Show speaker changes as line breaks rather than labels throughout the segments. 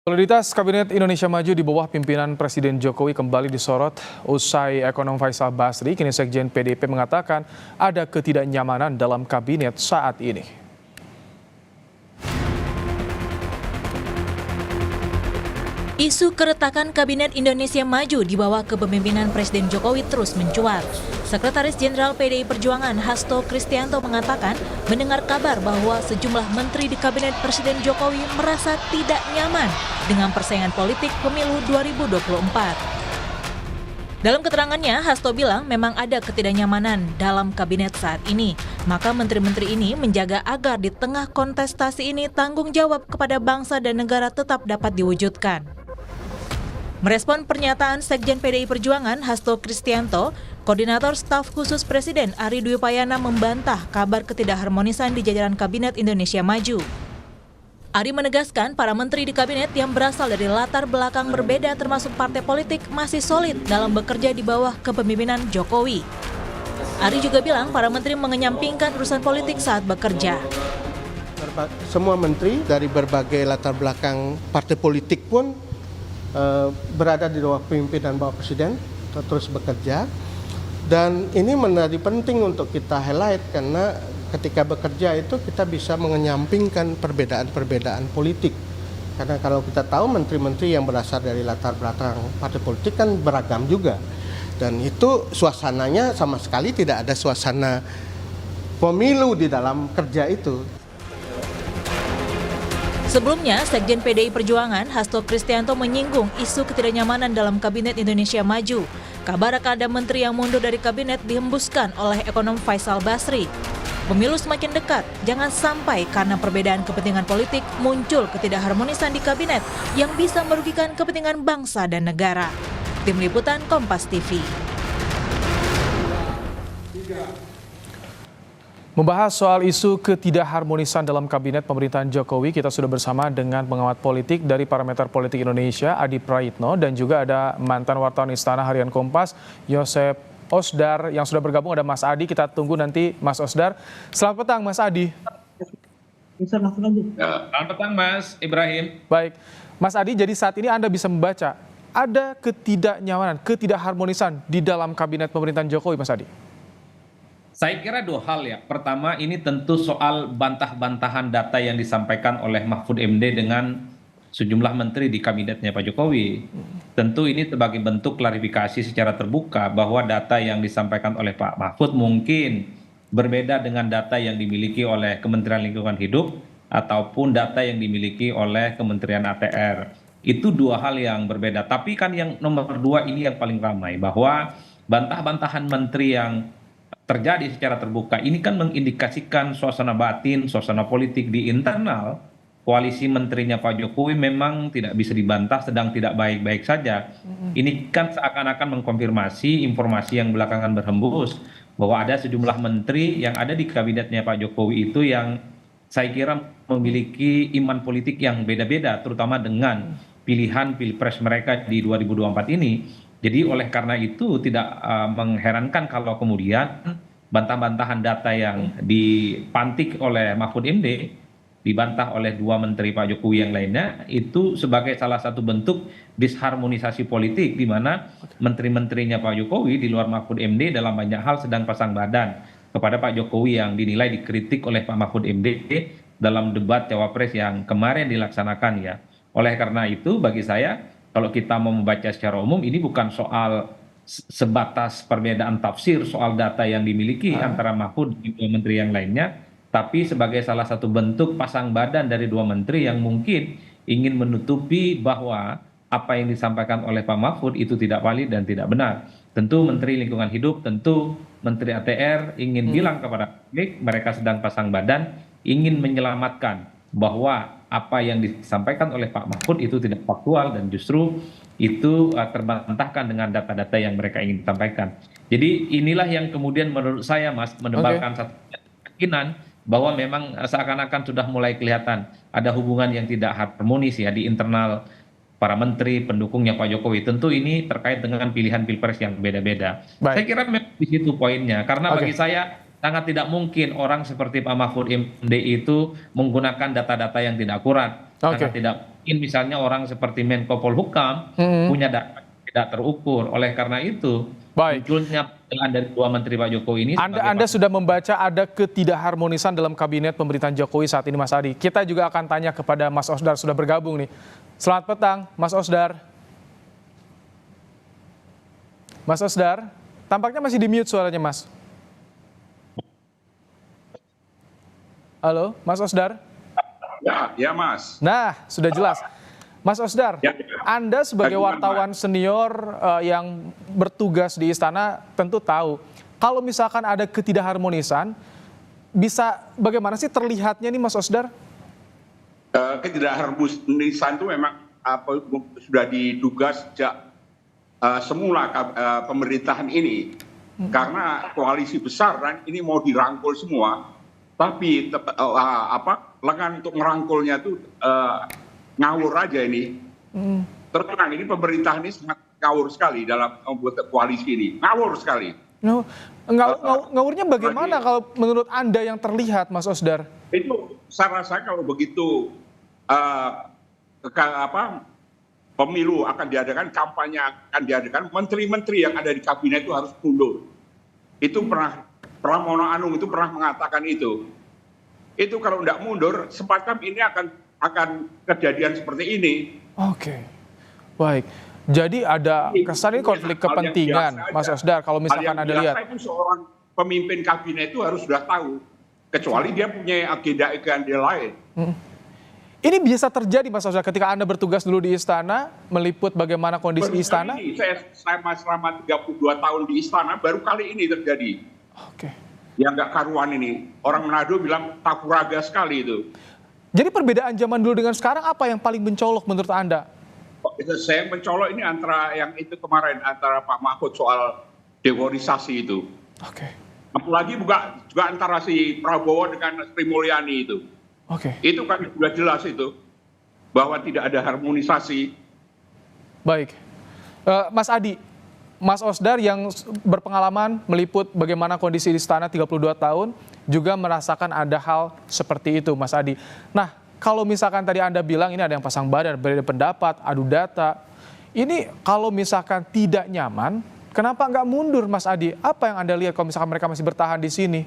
Soliditas Kabinet Indonesia Maju di bawah pimpinan Presiden Jokowi kembali disorot usai ekonom Faisal Basri. Kini Sekjen PDIP mengatakan ada ketidaknyamanan dalam kabinet saat ini.
Isu keretakan Kabinet Indonesia Maju di bawah kepemimpinan Presiden Jokowi terus mencuat. Sekretaris Jenderal PDI Perjuangan Hasto Kristianto mengatakan mendengar kabar bahwa sejumlah menteri di Kabinet Presiden Jokowi merasa tidak nyaman dengan persaingan politik pemilu 2024. Dalam keterangannya, Hasto bilang memang ada ketidaknyamanan dalam kabinet saat ini. Maka menteri-menteri ini menjaga agar di tengah kontestasi ini tanggung jawab kepada bangsa dan negara tetap dapat diwujudkan. Merespon pernyataan Sekjen PDI Perjuangan Hasto Kristianto, Koordinator Staf Khusus Presiden Ari Dwi Payana membantah kabar ketidakharmonisan di jajaran Kabinet Indonesia Maju. Ari menegaskan para menteri di kabinet yang berasal dari latar belakang berbeda termasuk partai politik masih solid dalam bekerja di bawah kepemimpinan Jokowi. Ari juga bilang para menteri mengenyampingkan urusan politik saat bekerja.
Semua menteri dari berbagai latar belakang partai politik pun berada di bawah pimpinan Bapak Presiden, terus bekerja. Dan ini menjadi penting untuk kita highlight karena ketika bekerja itu kita bisa mengenyampingkan perbedaan-perbedaan politik. Karena kalau kita tahu menteri-menteri yang berasal dari latar belakang partai politik kan beragam juga. Dan itu suasananya sama sekali tidak ada suasana pemilu di dalam kerja itu.
Sebelumnya, Sekjen PDI Perjuangan Hasto Kristianto menyinggung isu ketidaknyamanan dalam Kabinet Indonesia Maju. Kabar akan ada menteri yang mundur dari kabinet dihembuskan oleh ekonom Faisal Basri. Pemilu semakin dekat, jangan sampai karena perbedaan kepentingan politik muncul ketidakharmonisan di kabinet yang bisa merugikan kepentingan bangsa dan negara. Tim Liputan Kompas TV.
Membahas soal isu ketidakharmonisan dalam kabinet pemerintahan Jokowi, kita sudah bersama dengan pengamat politik dari Parameter Politik Indonesia, Adi Praitno, dan juga ada mantan wartawan Istana Harian Kompas, Yosep Osdar, yang sudah bergabung. Ada Mas Adi, kita tunggu nanti Mas Osdar. Selamat petang Mas Adi.
Selamat petang Mas Ibrahim.
Baik, Mas Adi, jadi saat ini Anda bisa membaca ada ketidaknyamanan, ketidakharmonisan di dalam kabinet pemerintahan Jokowi, Mas Adi?
Saya kira dua hal ya. Pertama, ini tentu soal bantah-bantahan data yang disampaikan oleh Mahfud MD dengan sejumlah menteri di kabinetnya Pak Jokowi. Tentu ini sebagai bentuk klarifikasi secara terbuka bahwa data yang disampaikan oleh Pak Mahfud mungkin berbeda dengan data yang dimiliki oleh Kementerian Lingkungan Hidup ataupun data yang dimiliki oleh Kementerian ATR. Itu dua hal yang berbeda. Tapi kan yang nomor dua ini yang paling ramai, bahwa bantah-bantahan menteri yang terjadi secara terbuka ini kan mengindikasikan suasana batin, suasana politik di internal koalisi menterinya Pak Jokowi memang tidak bisa dibantah, sedang tidak baik-baik saja. Ini kan seakan-akan mengkonfirmasi informasi yang belakangan berhembus bahwa ada sejumlah menteri yang ada di kabinetnya Pak Jokowi itu yang saya kira memiliki iman politik yang beda-beda, terutama dengan pilihan pilpres mereka di 2024 ini. Jadi oleh karena itu tidak mengherankan kalau kemudian bantah-bantahan data yang dipantik oleh Mahfud MD dibantah oleh dua menteri Pak Jokowi yang lainnya itu sebagai salah satu bentuk disharmonisasi politik di mana menteri-menterinya Pak Jokowi di luar Mahfud MD dalam banyak hal sedang pasang badan kepada Pak Jokowi yang dinilai dikritik oleh Pak Mahfud MD dalam debat Cawapres yang kemarin dilaksanakan ya. Oleh karena itu bagi saya kalau kita mau membaca secara umum, ini bukan soal sebatas perbedaan tafsir soal data yang dimiliki antara Mahfud dan dua menteri yang lainnya, tapi sebagai salah satu bentuk pasang badan dari dua menteri yang mungkin ingin menutupi bahwa apa yang disampaikan oleh Pak Mahfud itu tidak valid dan tidak benar. Tentu Menteri Lingkungan Hidup, tentu Menteri ATR ingin bilang kepada publik mereka sedang pasang badan, ingin menyelamatkan bahwa apa yang disampaikan oleh Pak Mahfud itu tidak faktual dan justru itu terbantahkan dengan data-data yang mereka ingin sampaikan. Jadi inilah yang kemudian menurut saya Mas menebarkan satu keyakinan bahwa memang seakan-akan sudah mulai kelihatan ada hubungan yang tidak harmonis ya di internal para menteri pendukungnya Pak Jokowi. Tentu ini terkait dengan pilihan pilpres yang beda-beda. Saya kira memang di situ poinnya karena bagi saya sangat tidak mungkin orang seperti Pak Mahfud MD itu menggunakan data-data yang tidak akurat. Sangat tidak mungkin misalnya orang seperti Menko Polhukam punya data tidak terukur. Oleh karena itu,
Baik.
munculnya perbedaan dari dua menteri Pak Jokowi ini.
Anda sudah membaca ada ketidakharmonisan dalam kabinet pemerintahan Jokowi saat ini, Mas Adi. Kita juga akan tanya kepada Mas Osdar, sudah bergabung nih. Selamat petang, Mas Osdar. Mas Osdar, tampaknya masih di mute suaranya, Mas. Halo, Mas Osdar.
Ya Mas.
Nah, sudah jelas. Mas Osdar,
Ya.
Anda sebagai
Bagaimana,
wartawan senior yang bertugas di istana tentu tahu, kalau misalkan ada ketidakharmonisan, bisa bagaimana sih terlihatnya nih Mas Osdar?
Ketidakharmonisan itu memang sudah diduga sejak semula pemerintahan ini. Karena koalisi besar kan ini mau dirangkul semua, tapi lengan untuk merangkulnya itu ngawur aja ini. Terus terang ini pemerintahan ini sangat ngawur sekali dalam membuat koalisi ini, ngawur sekali.
Ngawurnya bagaimana kalau menurut Anda yang terlihat, Mas Osdar?
Itu saya rasa kalau begitu pemilu akan diadakan, kampanye akan diadakan, menteri-menteri yang ada di kabinet itu harus mundur. Itu pernah Pramono Anung itu pernah mengatakan itu. Itu kalau tidak mundur, semacam ini akan kejadian seperti ini.
Oke, baik. Jadi ada kesan ini konflik kepentingan, Mas Osdar, kalau misalkan Anda lihat.
Itu seorang pemimpin kabinet itu harus sudah tahu, kecuali dia punya agenda lain.
Ini bisa terjadi, Mas Osdar, ketika Anda bertugas dulu di istana, meliput bagaimana kondisi istana?
Saya selama 32 tahun di istana, baru kali ini terjadi.
Oke.
Yang nggak karuan ini. Orang Manado bilang takuraga sekali itu.
Jadi perbedaan zaman dulu dengan sekarang apa yang paling mencolok menurut Anda?
Saya mencolok ini antara yang itu kemarin, antara Pak Mahfud soal demonisasi itu.
Oke.
Apalagi juga antara si Prabowo dengan Sri Mulyani itu.
Oke.
Itu kan sudah jelas itu, bahwa tidak ada harmonisasi.
Baik. Mas Adi, Mas Osdar yang berpengalaman meliput bagaimana kondisi di istana 32 tahun, juga merasakan ada hal seperti itu, Mas Adi. Nah, kalau misalkan tadi Anda bilang ini ada yang pasang badan, berbeda pendapat, adu data. Ini kalau misalkan tidak nyaman, kenapa nggak mundur, Mas Adi? Apa yang Anda lihat kalau misalkan mereka masih bertahan di sini?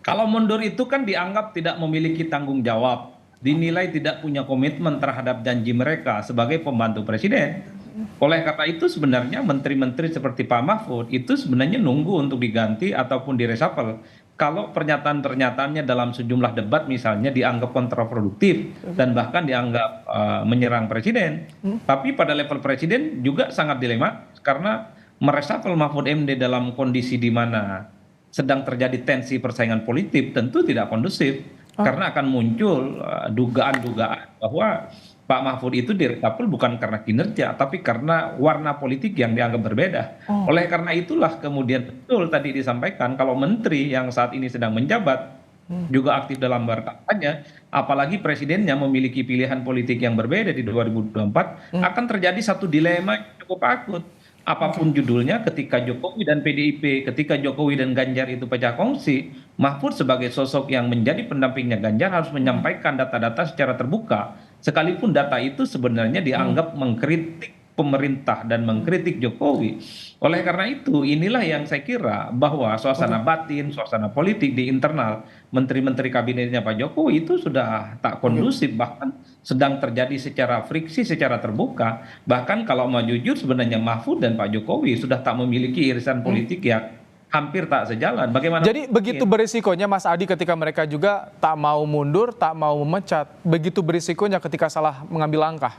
Kalau mundur itu kan dianggap tidak memiliki tanggung jawab, dinilai tidak punya komitmen terhadap janji mereka sebagai pembantu presiden. Oleh karena itu sebenarnya menteri-menteri seperti Pak Mahfud itu sebenarnya nunggu untuk diganti ataupun direshuffle. Kalau pernyataan-pernyataannya dalam sejumlah debat misalnya dianggap kontraproduktif dan bahkan dianggap menyerang presiden. Tapi pada level presiden juga sangat dilema karena mereshuffle Mahfud MD dalam kondisi di mana sedang terjadi tensi persaingan politik tentu tidak kondusif. Karena akan muncul dugaan-dugaan bahwa Pak Mahfud itu direshuffle bukan karena kinerja, tapi karena warna politik yang dianggap berbeda. Oleh karena itulah kemudian betul tadi disampaikan kalau menteri yang saat ini sedang menjabat juga aktif dalam berkampanye, apalagi presidennya memiliki pilihan politik yang berbeda di 2024, akan terjadi satu dilema yang cukup akut. Apapun judulnya, ketika Jokowi dan PDIP, ketika Jokowi dan Ganjar itu pecah kongsi, Mahfud sebagai sosok yang menjadi pendampingnya Ganjar harus menyampaikan data-data secara terbuka. Sekalipun data itu sebenarnya dianggap mengkritik pemerintah dan mengkritik Jokowi. Oleh karena itu, inilah yang saya kira bahwa suasana batin, suasana politik di internal menteri-menteri kabinetnya Pak Jokowi itu sudah tak kondusif, bahkan sedang terjadi secara friksi, secara terbuka. Bahkan kalau mau jujur sebenarnya Mahfud dan Pak Jokowi sudah tak memiliki irisan politik yang hampir tak sejalan. Bagaimana?
Jadi begitu berisikonya Mas Adi ketika mereka juga tak mau mundur, tak mau memecat. Begitu berisikonya ketika salah mengambil langkah.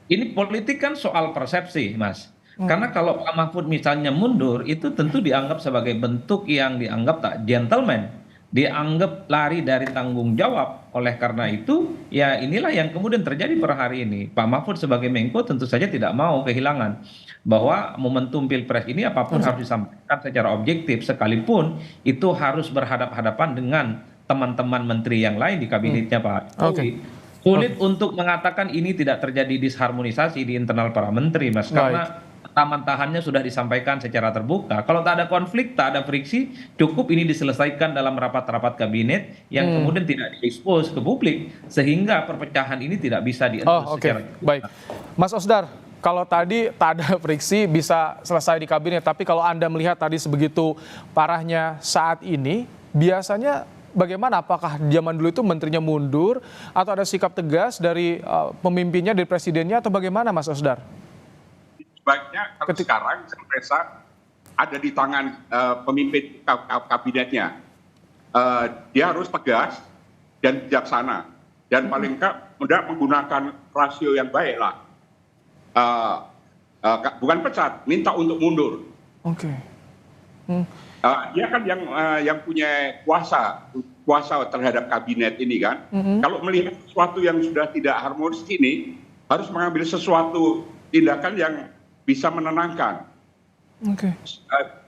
Ini politik kan soal persepsi, Mas. Karena kalau Pak Mahfud misalnya mundur, itu tentu dianggap sebagai bentuk yang dianggap tak gentleman. Dianggap lari dari tanggung jawab. Oleh karena itu, ya inilah yang kemudian terjadi per hari ini. Pak Mahfud sebagai Menko tentu saja tidak mau kehilangan bahwa momentum Pilpres ini apapun harus disampaikan secara objektif, sekalipun itu harus berhadapan-hadapan dengan teman-teman menteri yang lain di kabinetnya Pak Jokowi. Sulit untuk mengatakan ini tidak terjadi disharmonisasi di internal para menteri, Mas. Karena bantahan-bantahannya sudah disampaikan secara terbuka. Kalau tak ada konflik, tak ada friksi, cukup ini diselesaikan dalam rapat-rapat kabinet yang kemudian tidak diekspos ke publik, sehingga perpecahan ini tidak bisa diendus
Oh, oke.
secara terbuka.
Baik. Mas Osdar, kalau tadi tak ada friksi bisa selesai di kabinet, tapi kalau Anda melihat tadi sebegitu parahnya saat ini, biasanya bagaimana? Apakah zaman dulu itu menterinya mundur atau ada sikap tegas dari pemimpinnya, dari presidennya, atau bagaimana Mas Osdar?
Sebaiknya kalau sekarang saya rasa ada di tangan pemimpin kabinetnya. Dia harus tegas dan bijaksana, dan paling tidak menggunakan rasio yang baik lah. Bukan pecat, minta untuk mundur.
Oke.
Dia kan yang punya kuasa terhadap kabinet ini kan. Kalau melihat sesuatu yang sudah tidak harmonis ini, harus mengambil sesuatu tindakan yang bisa menenangkan.
Oke.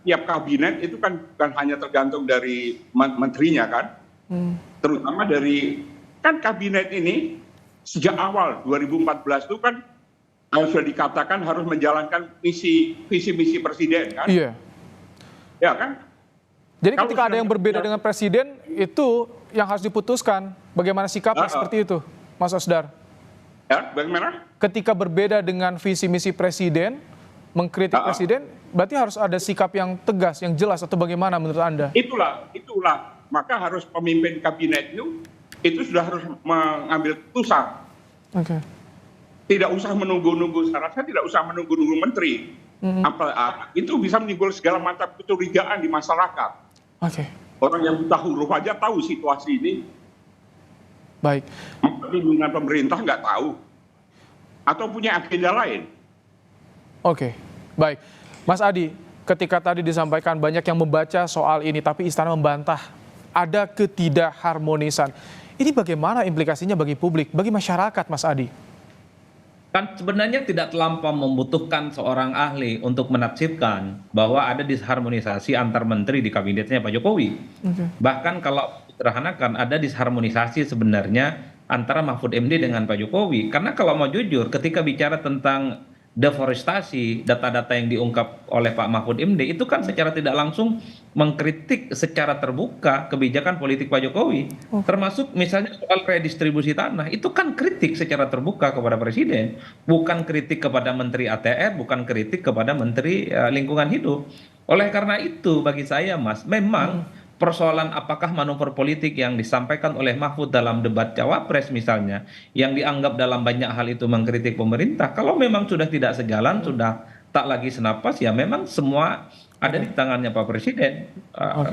Tiap kabinet itu kan bukan hanya tergantung dari menterinya kan, terutama dari kan kabinet ini sejak awal 2014 itu kan sudah dikatakan harus menjalankan visi misi presiden kan.
Iya.
Ya kan.
Jadi
Kalau
ketika ada
sudah-
yang berbeda dengan presiden, itu yang harus diputuskan. Bagaimana sikapnya seperti itu, Mas Osdar?
Ya, bagaimana?
Ketika berbeda dengan visi misi presiden, mengkritik presiden, berarti harus ada sikap yang tegas, yang jelas, atau bagaimana menurut Anda?
Itulah. Maka harus pemimpin kabinet itu sudah harus mengambil keputusan.
Oke.
Tidak usah menunggu-nunggu, saya rasa tidak usah menunggu-nunggu menteri. Itu bisa menimbul segala macam kecurigaan di masyarakat.
Oke.
Orang yang buta huruf aja tahu situasi ini.
Baik.
Pimpinan pemerintah nggak tahu. Atau punya agenda lain.
Oke. Baik. Mas Adi, ketika tadi disampaikan banyak yang membaca soal ini, tapi istana membantah ada ketidakharmonisan. Ini bagaimana implikasinya bagi publik, bagi masyarakat, Mas Adi?
Kan sebenarnya tidak terlampau membutuhkan seorang ahli untuk menafsirkan bahwa ada disharmonisasi antar menteri di kabinetnya Pak Jokowi. Bahkan kalau sederhanakan ada disharmonisasi sebenarnya antara Mahfud MD dengan Pak Jokowi. Karena kalau mau jujur, ketika bicara tentang deforestasi, data-data yang diungkap oleh Pak Mahfud MD itu kan secara tidak langsung mengkritik secara terbuka kebijakan politik Pak Jokowi. Termasuk misalnya soal redistribusi tanah, itu kan kritik secara terbuka kepada Presiden. Bukan kritik kepada Menteri ATR, bukan kritik kepada Menteri Lingkungan Hidup. Oleh karena itu bagi saya Mas, memang persoalan apakah manuver politik yang disampaikan oleh Mahfud dalam debat Cawapres misalnya, yang dianggap dalam banyak hal itu mengkritik pemerintah, kalau memang sudah tidak sejalan, sudah tak lagi senapas, ya memang semua ada di tangannya Pak Presiden.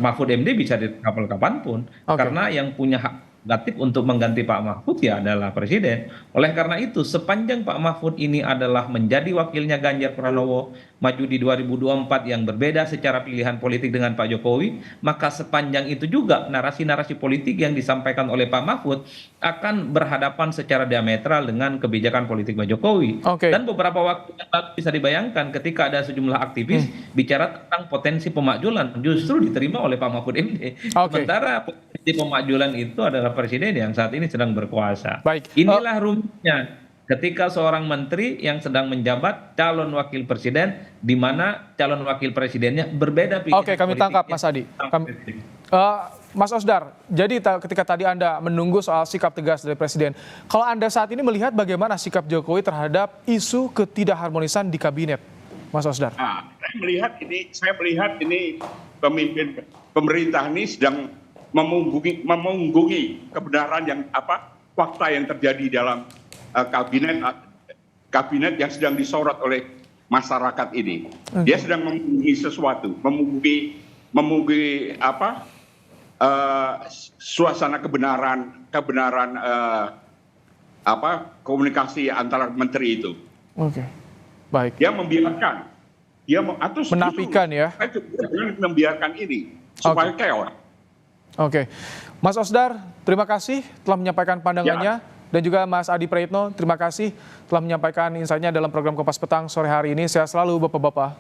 Mahfud MD bisa ditapel kapanpun, karena yang punya hak prerogatif untuk mengganti Pak Mahfud ya adalah Presiden. Oleh karena itu, sepanjang Pak Mahfud ini adalah menjadi wakilnya Ganjar Pranowo maju di 2024 yang berbeda secara pilihan politik dengan Pak Jokowi, maka sepanjang itu juga narasi-narasi politik yang disampaikan oleh Pak Mahfud akan berhadapan secara diametral dengan kebijakan politik Pak Jokowi. Dan beberapa waktu yang lalu bisa dibayangkan ketika ada sejumlah aktivis bicara tentang potensi pemakzulan, justru diterima oleh Pak Mahfud MD. Sementara potensi pemakzulan itu adalah Presiden yang saat ini sedang berkuasa. Inilah rumitnya ketika seorang menteri yang sedang menjabat calon wakil presiden, di mana calon wakil presidennya berbeda pilihan.
Oke, kami tangkap Mas Adi. Mas Osdar, jadi ketika tadi Anda menunggu soal sikap tegas dari Presiden, kalau Anda saat ini melihat bagaimana sikap Jokowi terhadap isu ketidakharmonisan di kabinet, Mas Osdar?
Saya melihat ini pemimpin pemerintah ini sedang memunggungi kebenaran yang fakta yang terjadi dalam kabinet yang sedang disorot oleh masyarakat ini. Dia sedang memunggungi sesuatu, memunggungi suasana kebenaran komunikasi antara menteri itu.
Oke, baik.
Dia membiarkan,
menafikan ya.
Membiarkan ini supaya chaos.
Oke, Mas Osdar, terima kasih telah menyampaikan pandangannya. Dan juga Mas Adi Praitno, terima kasih telah menyampaikan insight-nya dalam program Kompas Petang sore hari ini. Sehat selalu Bapak-Bapak.